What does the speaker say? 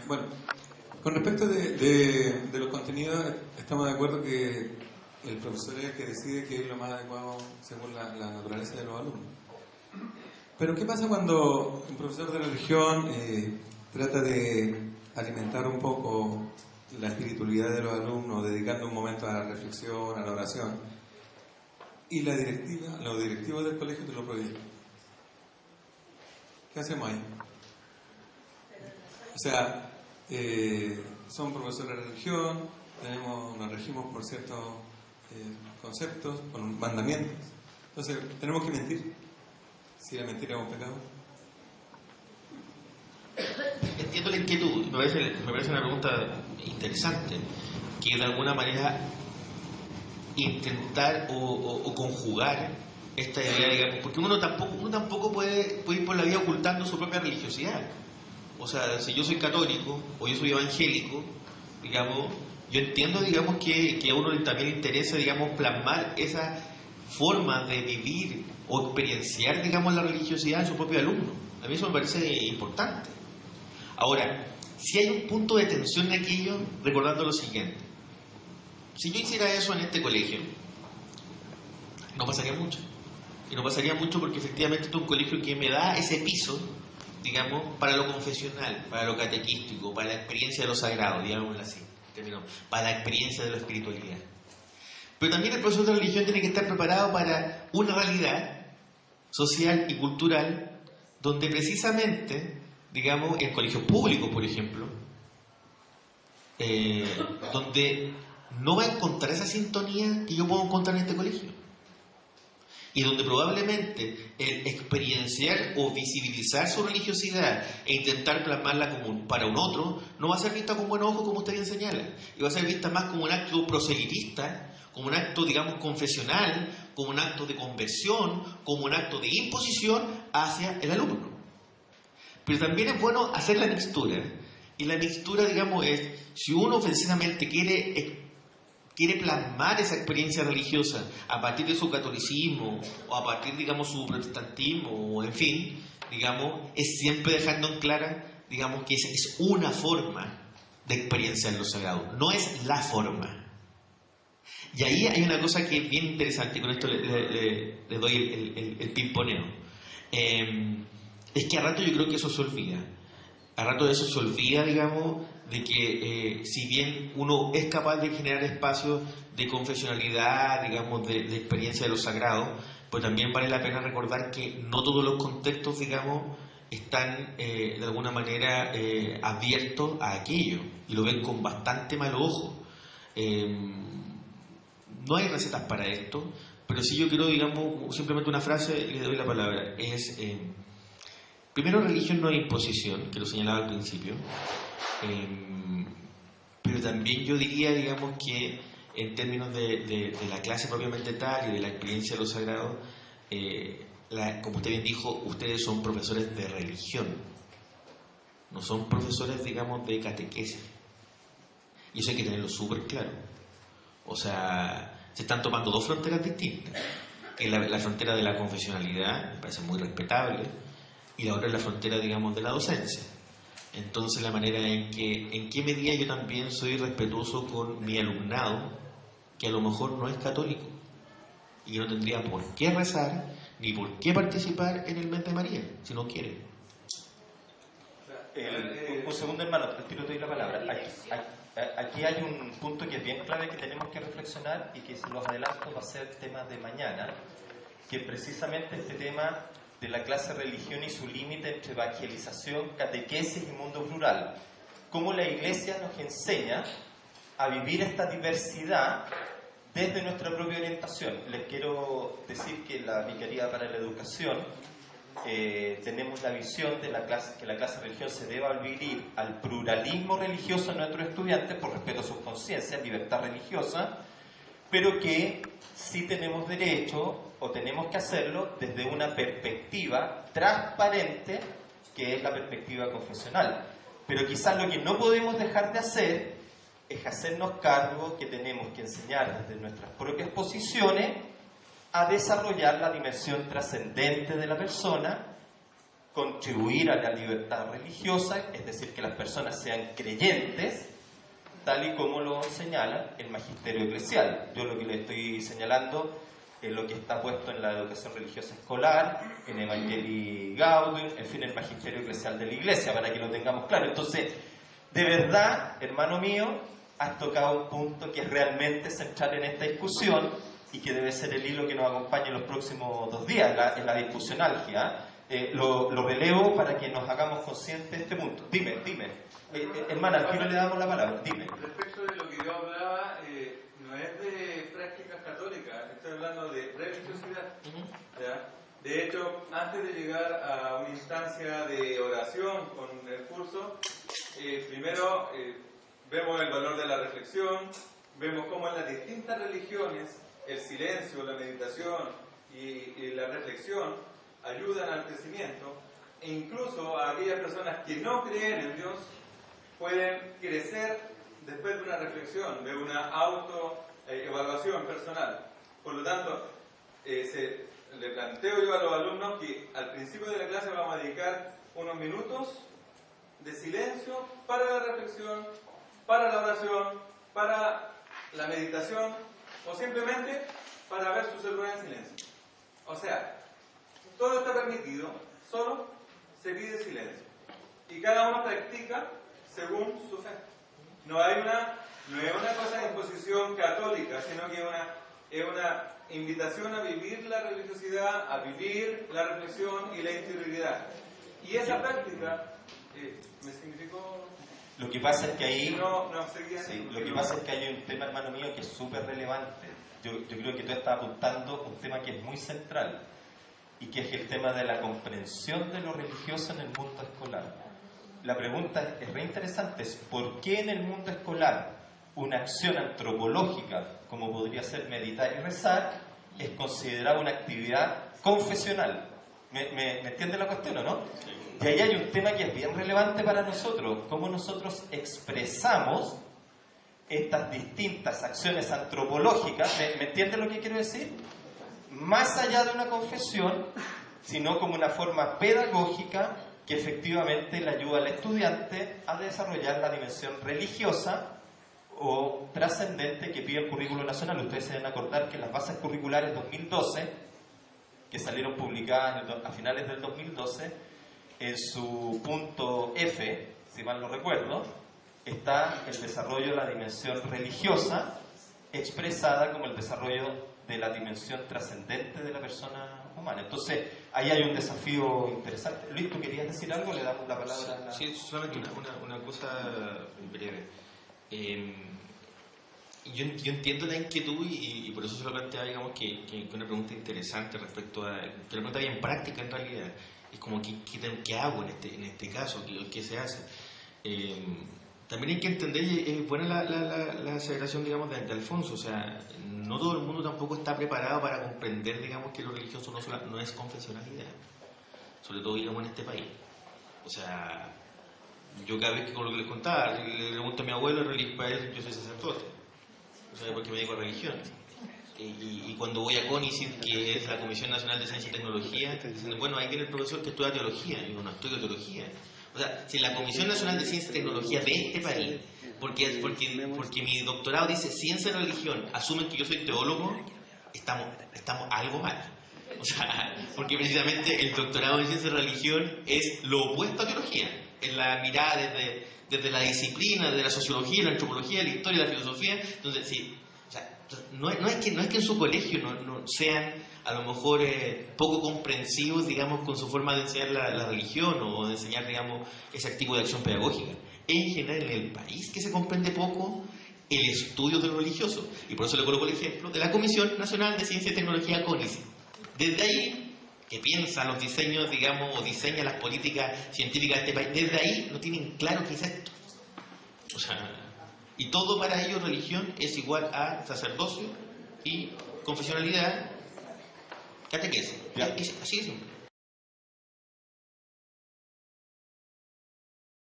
Bueno, con respecto de los contenidos, estamos de acuerdo que el profesor es el que decide qué es lo más adecuado según la naturaleza de los alumnos. Pero ¿qué pasa cuando un profesor de religión trata de alimentar un poco la espiritualidad de los alumnos, dedicando un momento a la reflexión, a la oración, y los directivos del colegio te lo prohíben? ¿Qué hacemos ahí? O sea, son profesores de religión, nos regimos por ciertos conceptos, por mandamientos. Entonces, tenemos que mentir. Si la mentira es un pecado. Entiendo la inquietud, me parece una pregunta interesante, que de alguna manera intentar o conjugar esta idea, digamos, porque uno tampoco puede ir por la vida ocultando su propia religiosidad. O sea, si yo soy católico o yo soy evangélico, digamos, yo entiendo, digamos, que a uno también le interesa, digamos, plasmar esa forma de vivir o experienciar, digamos, la religiosidad en su propio alumno. A mí eso me parece importante. Ahora, si hay un punto de tensión en aquello, recordando lo siguiente: si yo hiciera eso en este colegio, no pasaría mucho. Y no pasaría mucho porque efectivamente este es un colegio que me da ese piso, digamos, para lo confesional, para lo catequístico, para la experiencia de lo sagrado, digámoslo así, para la experiencia de la espiritualidad. Pero también el profesor de religión tiene que estar preparado para una realidad social y cultural donde precisamente, digamos, en colegios públicos, por ejemplo, donde no va a encontrar esa sintonía que yo puedo encontrar en este colegio. Y donde probablemente el experienciar o visibilizar su religiosidad e intentar plasmarla como para un otro no va a ser vista con buen ojo, como usted bien señala, y va a ser vista más como un acto proselitista, como un acto, digamos, confesional, como un acto de conversión, como un acto de imposición hacia el alumno. Pero también es bueno hacer la mixtura, y la mixtura, digamos, es, si uno ofensivamente quiere plasmar esa experiencia religiosa a partir de su catolicismo o a partir, digamos, su protestantismo, o en fin, digamos, es siempre dejando en clara, digamos, que es una forma de experiencia en lo sagrado, no es la forma. Y ahí hay una cosa que es bien interesante, y con esto le doy el pimponeo. Es que a rato yo creo que eso se olvida. A rato de eso se olvida, digamos, de que si bien uno es capaz de generar espacios de confesionalidad, digamos, de experiencia de lo sagrado, pues también vale la pena recordar que no todos los contextos, digamos, están de alguna manera abiertos a aquello, y lo ven con bastante mal ojo. No hay recetas para esto, pero sí yo quiero, digamos, simplemente una frase, y le doy la palabra, es... primero, religión no es imposición, que lo señalaba al principio, pero también yo diría, digamos, que en términos de la clase propiamente tal y de la experiencia de lo sagrado, como usted bien dijo, ustedes son profesores de religión, no son profesores, digamos, de catequesis, y eso hay que tenerlo súper claro. O sea, se están tomando dos fronteras distintas, que es la frontera de la confesionalidad, me parece muy respetable, y la otra es la frontera, digamos, de la docencia. Entonces, la manera en qué medida yo también soy respetuoso con mi alumnado, que a lo mejor no es católico, y que no tendría por qué rezar, ni por qué participar en el mes de María, si no quiere. Un segundo, hermano, te doy la palabra. Aquí hay un punto que es bien clave que tenemos que reflexionar, y que, si los adelanto, va a ser tema de mañana, que precisamente este tema de la clase religión y su límite entre evangelización, catequesis y mundo rural. Cómo la Iglesia nos enseña a vivir esta diversidad desde nuestra propia orientación. Les quiero decir que la Vicaría para la Educación tenemos la visión de que la clase de religión se deba abrir al pluralismo religioso de nuestros estudiantes por respeto a sus conciencias, libertad religiosa, pero que sí tenemos derecho, o tenemos que hacerlo, desde una perspectiva transparente, que es la perspectiva confesional. Pero quizás lo que no podemos dejar de hacer es hacernos cargo que tenemos que enseñar desde nuestras propias posiciones a desarrollar la dimensión trascendente de la persona, contribuir a la libertad religiosa, es decir, que las personas sean creyentes, tal y como lo señala el magisterio eclesial. Yo lo que le estoy señalando es lo que está puesto en la educación religiosa escolar, en Evangelii Gaudium, en fin, el magisterio eclesial de la Iglesia, para que lo tengamos claro. Entonces, de verdad, hermano mío, has tocado un punto que es realmente central en esta discusión y que debe ser el hilo que nos acompañe en los próximos 2 días, en la discusionalgia. Lo relevo para que nos hagamos conscientes de este punto. Dime. Hermana, al tiro le damos la palabra. Dime. Respecto de lo que yo hablaba, no es de prácticas católicas, estoy hablando de religiosidad. ¿Ya? De hecho, antes de llegar a una instancia de oración con el curso, primero vemos el valor de la reflexión, vemos cómo en las distintas religiones el silencio, la meditación y la reflexión ayudan al crecimiento, e incluso a aquellas personas que no creen en Dios pueden crecer después de una reflexión, de una autoevaluación personal. Por lo tanto, le planteo yo a los alumnos que al principio de la clase vamos a dedicar unos minutos de silencio para la reflexión, para la oración, para la meditación o simplemente para ver su celular en silencio. O sea, todo está permitido, solo se pide silencio. Y cada uno practica según su fe. No es una cosa de imposición católica, sino que es una invitación a vivir la religiosidad, a vivir la reflexión y la interioridad. Y esa práctica me significó... Lo que pasa es que ahí... Lo que pasa es que hay un tema, hermano mío, que es súper relevante. Yo creo que tú estás apuntando un tema que es muy central, y que es el tema de la comprensión de lo religioso en el mundo escolar. La pregunta es re interesante, es ¿por qué en el mundo escolar una acción antropológica, como podría ser meditar y rezar, es considerada una actividad confesional? ¿Me entiende la cuestión o no? Y ahí hay un tema que es bien relevante para nosotros, cómo nosotros expresamos estas distintas acciones antropológicas. ¿Me entiende lo que quiero decir? Más allá de una confesión, sino como una forma pedagógica que efectivamente le ayuda al estudiante a desarrollar la dimensión religiosa o trascendente que pide el currículo nacional. Ustedes se deben acordar que las bases curriculares 2012, que salieron publicadas a finales del 2012, en su punto F, si mal no recuerdo, está el desarrollo de la dimensión religiosa expresada como el desarrollo de la dimensión trascendente de la persona humana. Entonces, ahí hay un desafío interesante. Luis, ¿tú querías decir algo? Le damos la palabra. Sí, solamente una cosa breve. Yo entiendo la inquietud y por eso se lo planteaba, digamos, que una pregunta interesante respecto a... que una pregunta bien práctica en realidad. Es como, ¿qué hago en este caso? ¿Qué se hace? También hay que entender, y es buena la aseveración, digamos, de Alfonso. O sea, no todo el mundo tampoco está preparado para comprender, digamos, que lo religioso no es confesionalidad. Sobre todo, digamos, en este país. O sea, yo cada vez que con lo que les contaba, le pregunto a mi abuelo, yo soy sacerdote. O sea, porque me dedico a religión. Y cuando voy a CONICET, que es la Comisión Nacional de Ciencia y Tecnología, dicen, bueno, ahí tiene el profesor que estudia teología. Y yo no estudio teología. O sea, si la Comisión Nacional de Ciencia y Tecnología de este país, porque mi doctorado dice ciencia y religión, asumen que yo soy teólogo, estamos algo mal. O sea, porque precisamente el doctorado en ciencia y religión es lo opuesto a teología. Es la mirada desde la disciplina, desde la sociología, la antropología, la historia, la filosofía. Entonces, sí, o sea, no es que en su colegio no sean a lo mejor poco comprensivos, digamos, con su forma de enseñar la religión o de enseñar, digamos, ese activo de acción pedagógica. En general, en el país que se comprende poco el estudio de lo religioso. Y por eso le coloco el ejemplo de la Comisión Nacional de Ciencia y Tecnología, CONICET. Desde ahí, que piensa los diseños, digamos, o diseña las políticas científicas de este país, desde ahí no tienen claro qué es esto. O sea, y todo para ellos religión es igual a sacerdocio y confesionalidad, catequesis. Así es.